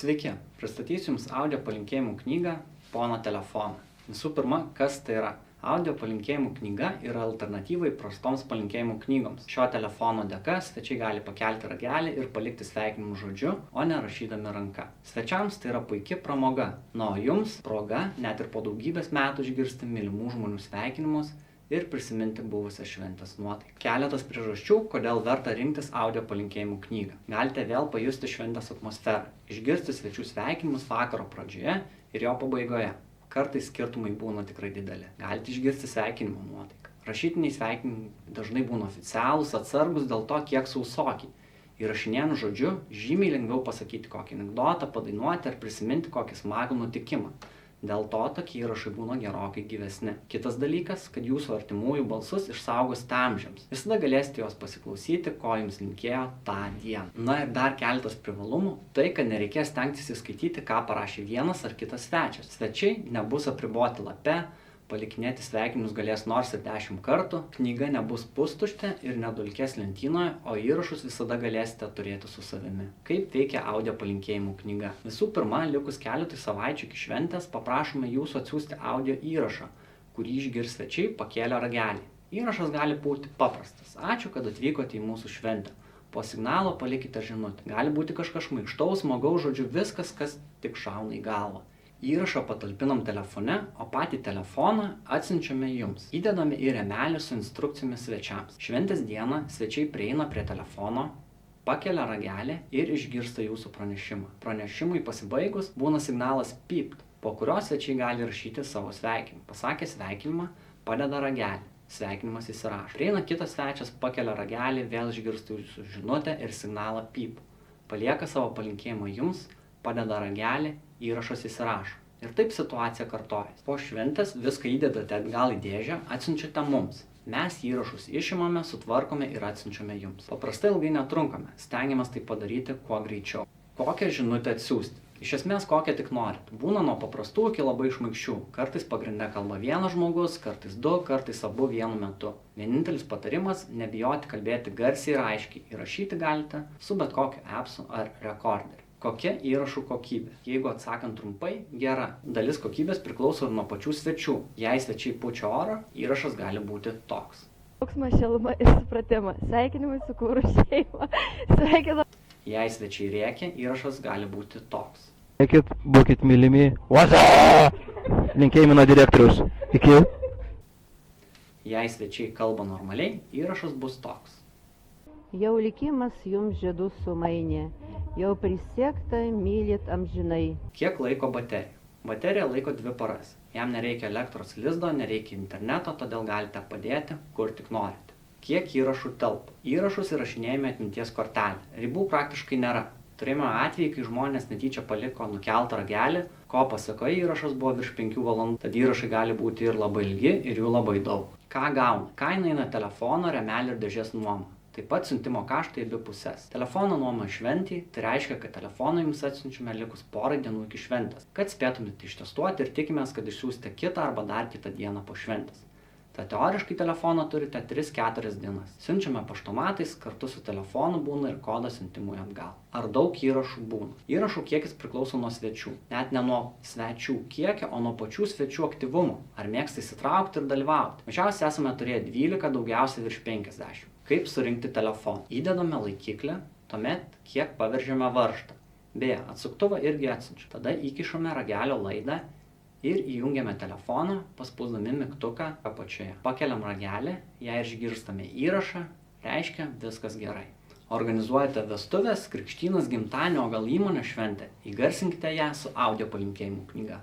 Sveiki, pristatysiu Jums audio palinkėjimų knygą Pono telefoną. Visų pirma, kas tai yra? Audio palinkėjimų knyga yra alternatyva įprastoms palinkėjimų knygoms. Šio telefono dėka svečiai gali pakelti ragelį ir palikti sveikinimų žodžiu, o ne rašydami ranka. Svečiams tai yra puiki pramoga, o Jums proga net ir po daugybės metų išgirsti mylimų žmonių sveikinimus ir prisiminti buvusią šventės nuotaiką. Keletas priežasčių, kodėl verta rinktis audio palinkėjimų knygą. Galite vėl pajusti šventės atmosferą, išgirsti svečių sveikinimus vakaro pradžioje ir jo pabaigoje. Kartais skirtumai būna tikrai dideli. Galite išgirsti sveikinimo nuotaiką. Rašytiniai sveikinimai dažnai būna oficialūs, atsargus dėl to, kiek sausoki. Įrašinėjant žodžiu, žymiai lengviau pasakyti kokį anekdotą, padainuoti ar prisiminti kokį smagų nutikimą. Dėl to tokie įrašai būna gerokai gyvesni. Kitas dalykas, kad jūsų artimųjų balsus išsaugosite amžiams. Visada galėsite juos pasiklausyti, ko jums linkėjo tą dieną. Na ir dar keletas privalumų. Tai, kad nereikės stengtis įskaityti, ką parašė vienas ar kitas svečias. Svečiai nebus apriboti lape, palikinėti sveikinimus galės nors ir 10 kartų, knyga nebus pustuštė ir nedulkės lentynoje, o įrašus visada galėsite turėti su savimi. Kaip veikia audio palinkėjimų knyga? Visų pirma, likus keletui savaičių iki šventės, paprašome jūsų atsiųsti audio įrašą, kurį išgirs svečiai pakėlę ragelį. Įrašas gali būti paprastas. Ačiū, kad atvykote į mūsų šventę. Po signalo palikite žinutę. Gali būti kažkas šmaikštaus, smagaus, žodžiu, viskas, kas tik šauna į galvą. Įrašą patalpinam telefone, o patį telefoną atsiunčiame jums. Įdedame į rėmelį su instrukcijomis svečiams. Šventės dieną svečiai prieina prie telefono, pakelia ragelį ir išgirsta jūsų pranešimą. Pranešimui pasibaigus būna signalas pypt, po kurio svečiai gali rašyti savo sveikinimą. Pasakę sveikinimą, padeda ragelį. Sveikinimas įsirašo. Prieina kitas svečias, pakelia ragelį, vėl išgirsta jūsų žinutę ir signalą pyp. Palieka savo palinkėjimą jums, padeda ragelį, įrašas įsirašo. Ir taip situacija kartojasi. Po šventės viską įdedate atgal į dėžę, atsiunčiate mums. Mes įrašus išimame, sutvarkome ir atsiunčiame jums. Paprastai ilgai netrunkame, stengiamės tai padaryti kuo greičiau. Kokią žinutę atsiųsti? Iš esmės kokią tik norit. Būna nuo paprastų iki labai šmaikščių. Kartais pagrinde kalba vienas žmogus, kartais du, kartais abu vienu metu. Vienintelis patarimas – nebijoti kalbėti garsiai ir aiškiai. Įrašyti galite su bet kokiu appsu ar rekorderiu. Kokia įrašų kokybė? Jeigu atsakant trumpai, gera. Dalis kokybės priklauso ir nuo pačių svečių. Jei svečiai pučia orą, įrašas gali būti toks. Džiaugsmas, šiluma ir supratimas. Sveikinimai sukūrus šeimą. Sveikinu. Jei svečiai rėkia, įrašas gali būti toks. Sveikit, būkit mylimi. Linkėjimai nuo direktoriaus. Iki. Jei svečiai kalba normaliai, įrašas bus toks. Jau likimas jums žiedus sumainė, jau prisiekta mylit amžinai. Kiek laiko baterija? Baterija laiko 2 paras. Jam nereikia elektros lizdo, nereikia interneto, todėl galite padėti, kur tik norite. Kiek įrašų telpa? Įrašus įrašinėjame atminties kortelę. Ribų praktiškai nėra. Turėjome atvejį, kai žmonės netyčia paliko nukeltą ragelį, ko pasekoje įrašas buvo virš 5 valandų, tad įrašai gali būti ir labai ilgi, ir jų labai daug. Ką gauna? Kaina eina telefono, rėmelio ir dėžės nuoma. Taip pat siuntimo kaštai abi pusės. Telefono nuoma šventį, tai reiškia, kad telefoną jums atsiunčiame likus porai dienų iki šventės, kad spėtumėte ištestuoti ir tikimės, kad išsiųsite kitą arba dar kitą dieną po šventės. Tad teoriškai telefoną turite 3-4 dienas. Siunčiame paštomatais, kartu su telefonu būna ir kodas siuntimui atgal. Ar daug įrašų būna? Įrašų kiekis priklauso nuo svečių. Net ne nuo svečių kiekio, o nuo pačių svečių aktyvumo. Ar mėgsta įsitraukti ir dalyvauti. Mažiausiai esame turėję 12, daugiausiai virš 50. Kaip surinkti telefoną? Įdedame laikiklį, tuomet kiek paveržiame varžtą. Beje, atsuktuvą irgi atsiunčiu. Tada įkišame ragelio laidą ir įjungiame telefoną, paspausdami mygtuką apačioje. Pakeliam ragelį, jei išgirstame įrašą, reiškia viskas gerai. Organizuojate vestuvės, krikštynas, gimtadienį, o gal įmonės šventę, įgarsinkite ją su audio palinkėjimų knyga.